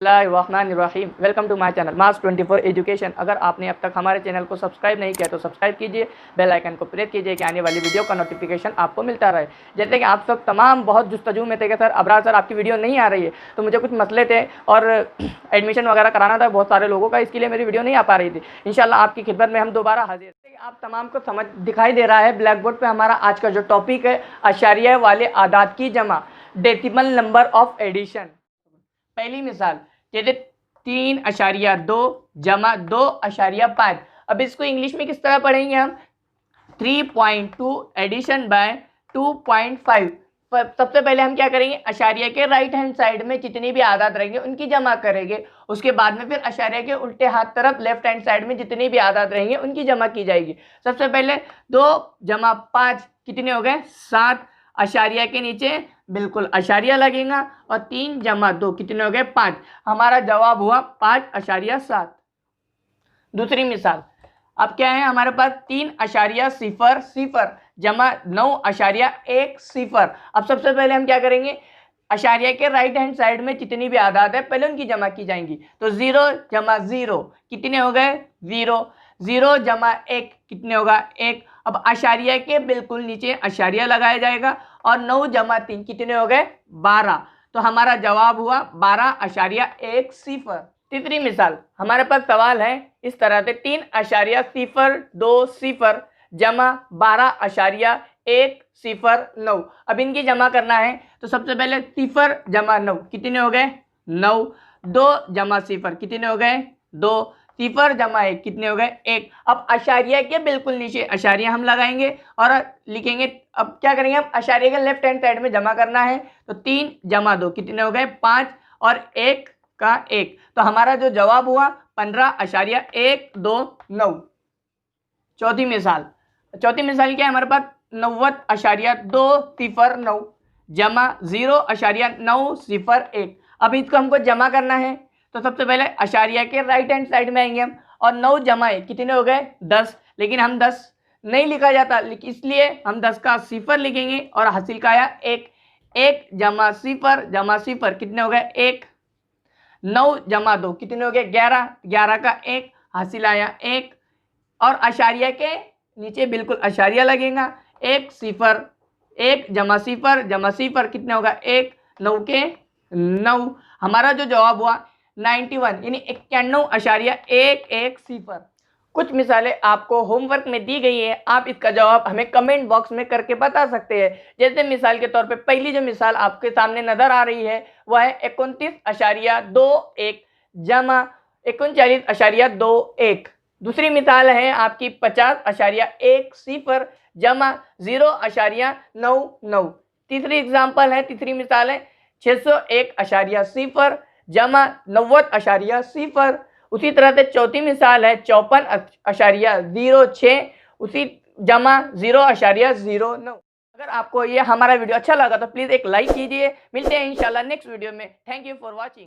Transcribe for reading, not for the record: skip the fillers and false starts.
बिस्मिल्लाहिर्रहमानिर्रहीम। Welcome to my channel mass 24 education. अगर आपने अब तक हमारे चैनल को सब्सक्राइब नहीं किया तो सब्सक्राइब कीजिए, बेल आइकन को प्रेस कीजिए कि आने वाली वीडियो का नोटिफिकेशन आपको मिलता रहे। जैसे कि आप सब तमाम बहुत जुस्तजू में थे कि सर अबरार सर आपकी वीडियो नहीं आ रही है, तो मुझे कुछ मसले थे और एडमिशन वगैरह कराना था बहुत सारे लोगों का, इसके लिए मेरी वीडियो नहीं आ पा रही थी। इंशाल्लाह आपकी खिदमत में हम दोबारा हाजिर। आप तमाम को समझ दिखाई दे रहा है ब्लैक बोर्ड पर हमारा आज का जो टॉपिक है, अशारिया वाले आदाद की जमा, डेसिमल नंबर ऑफ एडिशन। पहली मिसाल जैसे 3.2 जमा 2.5। अब इसको इंग्लिश में किस तरह पढ़ेंगे हम? 3.2 एडिशन बाय 2.5। सबसे पहले हम क्या करेंगे, अशारिया के राइट हैंड साइड में जितनी भी आदाद रहेंगे उनकी जमा करेंगे। उसके बाद में फिर अशारिया के उल्टे हाथ तरफ लेफ्ट हैंड साइड में जितनी भी आदाद रहेंगे उनकी जमा की जाएगी। सबसे पहले 2 जमा 5 कितने हो गए? 7। अशारिया के नीचे बिल्कुल अशारिया लगेगा और 3 जमा 2 कितने हो गए? 5। हमारा जवाब हुआ 5.7। दूसरी मिसाल, अब क्या है हमारे पास? 3.000 जमा 9.10। अब सबसे पहले हम क्या करेंगे, अशारिया के राइट हैंड साइड में जितनी भी आदाद है पहले उनकी जमा की जाएंगी। तो 0 जमा 0 कितने हो गए? 0। 0 जमा 1 कितने होगा? 1। अब अशारिया के बिल्कुल नीचे अशारिया लगाया जाएगा और 9 जमा 3 कितने हो गए? 12। तो हमारा जवाब हुआ 12.10। तीसरी मिसाल, हमारे पास सवाल है इस तरह से 3.020 जमा 12.109। अब इनकी जमा करना है तो सबसे पहले 0 जमा 9 कितने हो गए? 9। 2 जमा 0 कितने हो गए? 2। 0 जमा 1 कितने हो गए? 1। अब अशारिया के बिल्कुल नीचे अशारिया हम लगाएंगे और लिखेंगे। अब क्या करेंगे हम, अशारिया के लेफ्ट हैंड साइड में जमा करना है तो 3 जमा 2 कितने हो गए? 5 और 1 का 1। तो हमारा जो जवाब हुआ 15.129। चौथी मिसाल क्या है हमारे पास? 90.209 जमा 0.901। अब इसको हमको जमा करना है तो सबसे पहले अशारिया के राइट हैंड साइड में आएंगे हम और 9 जमा 1 कितने हो गए? 10। लेकिन हम 10 नहीं लिखा जाता, इसलिए हम 10 का 0 लिखेंगे और हासिल का आया 1। 1 जमा 0 कितने हो गए? 1। 9 जमा 2 कितने हो गए? 11। 11 का 1 हासिल आया 1। और अशारिया के नीचे बिल्कुल अशारिया लगेगा। 1 0। 1 जमा 0 कितने होगा? 1। 9 के 9। हमारा जो जवाब हुआ 91 यानी 91.110। कुछ मिसालें आपको होमवर्क में दी गई है, आप इसका जवाब हमें कमेंट बॉक्स में करके बता सकते हैं। जैसे मिसाल के तौर पे पहली जो मिसाल आपके सामने नजर आ रही है वह है 29.21 जमा 39.21। दूसरी मिसाल है आपकी 50.10 जमा 0.99। तीसरी मिसाल है 601.0 जमा 90.0। उसी तरह से चौथी मिसाल है 54.06 उसी जमा 0.09। अगर आपको ये हमारा वीडियो अच्छा लगा तो प्लीज़ एक लाइक कीजिए। मिलते हैं इंशाल्लाह नेक्स्ट वीडियो में। Thank you for watching.